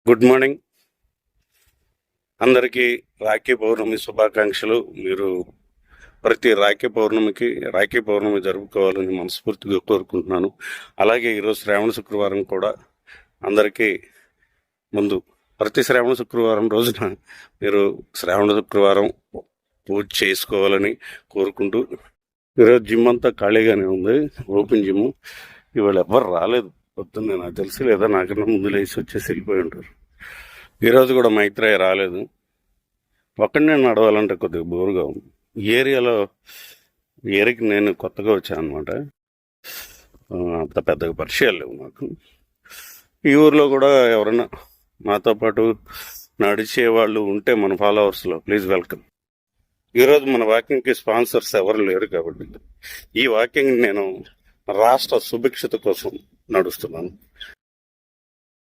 Good morning అందరికీ. రాఖీ పౌర్ణమి శుభాకాంక్షలు. మీరు ప్రతి రాఖీ పౌర్ణమి జరుపుకోవాలని మనస్ఫూర్తిగా కోరుకుంటున్నాను. అలాగే ఈరోజు శ్రావణ శుక్రవారం కూడా అందరికీ ముందు ప్రతి శ్రావణ శుక్రవారం రోజున మీరు శ్రావణ శుక్రవారం పూజ చేసుకోవాలని కోరుకుంటూ, ఈరోజు జిమ్ అంతా ఖాళీగానే ఉంది, ఓపెన్ జిమ్. ఇవాళ ఎవ్వరు రాలేదు పొద్దున్నే, నాకు తెలిసి, లేదా నాకన్నా ముందు లేచి వచ్చేసి వెళ్ళిపోయి ఉంటారు. ఈరోజు కూడా మైత్రేయ రాలేదు. ఒక్కడినే నడవాలంటే కొద్దిగా బోరుగా ఉంది. ఈ ఏరికి నేను కొత్తగా వచ్చాను అనమాట. అంత పెద్దగా పరిచయాలు లేవు నాకు. ఈ ఊర్లో కూడా ఎవరైనా మాతో పాటు నడిచే వాళ్ళు ఉంటే మన ఫాలోవర్స్లో ప్లీజ్ వెల్కమ్. ఈరోజు మన వాకింగ్కి స్పాన్సర్స్ ఎవరు లేరు కాబట్టి ఈ వాకింగ్ నేను రాష్ట్ర సుభిక్షత కోసం నడుస్తున్నాను.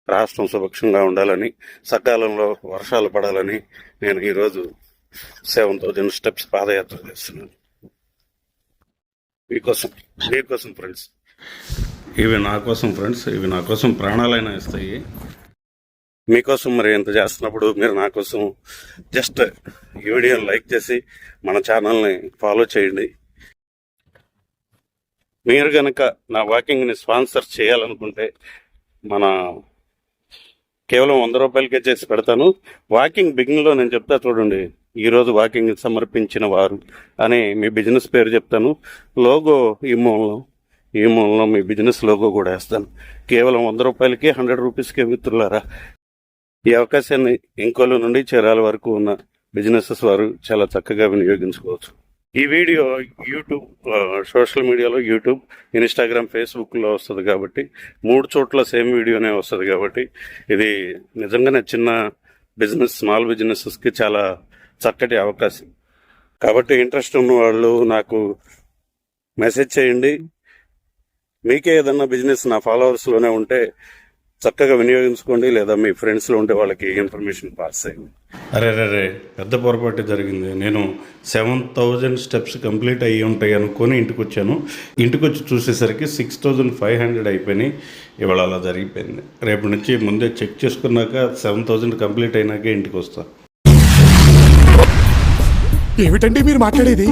రాష్ట్రం సుభిక్షంగా ఉండాలని, సకాలంలో వర్షాలు పడాలని నేను ఈరోజు 7,000 స్టెప్స్ పాదయాత్ర చేస్తున్నాను. మీకోసం ఫ్రెండ్స్, ఇవి నా కోసం ప్రాణాలైనా ఇస్తాయి. మీకోసం మరి ఎంత చేస్తున్నప్పుడు మీరు నా కోసం జస్ట్ ఈ వీడియోని లైక్ చేసి మన ఛానల్ని ఫాలో చేయండి. మీరు కనుక నా వాకింగ్ని స్పాన్సర్ చేయాలనుకుంటే కేవలం 100 రూపాయలకే చేసి పెడతాను. వాకింగ్ బిగిన్లో నేను చెప్తా చూడండి, ఈరోజు వాకింగ్ సమర్పించిన వారు అని మీ బిజినెస్ పేరు చెప్తాను. లోగో ఈ మూలంలో మీ బిజినెస్ లోగో కూడా వేస్తాను. కేవలం 100 రూపాయలకి 100 రూపీస్కే మిత్రులారా. ఈ అవకాశాన్ని ఇంకోల నుండి చీరాల వరకు ఉన్న బిజినెసెస్ వారు చాలా చక్కగా వినియోగించుకోవచ్చు. ఈ వీడియో యూట్యూబ్, సోషల్ మీడియాలో యూట్యూబ్, ఇన్స్టాగ్రామ్, ఫేస్బుక్లో వస్తుంది కాబట్టి 3 చోట్ల సేమ్ వీడియోనే వస్తుంది కాబట్టి ఇది నిజంగానే చిన్న బిజినెస్, స్మాల్ బిజినెసెస్కి చాలా చక్కటి అవకాశం. కాబట్టి ఇంట్రెస్ట్ ఉన్న వాళ్ళు నాకు మెసేజ్ చేయండి. మీకే ఏదన్నా బిజినెస్ నా ఫాలోవర్స్లోనే ఉంటే చక్కగా వినియోగించుకోండి, లేదా మీ ఫ్రెండ్స్లో ఉంటే వాళ్ళకి ఇన్ఫర్మేషన్ పాస్ చేయండి. అరే పెద్ద పొరపాటు జరిగింది. నేను 7,000 స్టెప్స్ కంప్లీట్ అయ్యి ఉంటాయి అనుకొని ఇంటికి వచ్చాను. ఇంటికి వచ్చి చూసేసరికి 6,500 అయిపోయినాయి. ఇవాళ అలా జరిగిపోయింది. రేపు నుంచి ముందే చెక్ చేసుకున్నాక 7,000 కంప్లీట్ అయినాకే ఇంటికి వస్తా. ఏమిటండి మీరు మాట్లాడేది?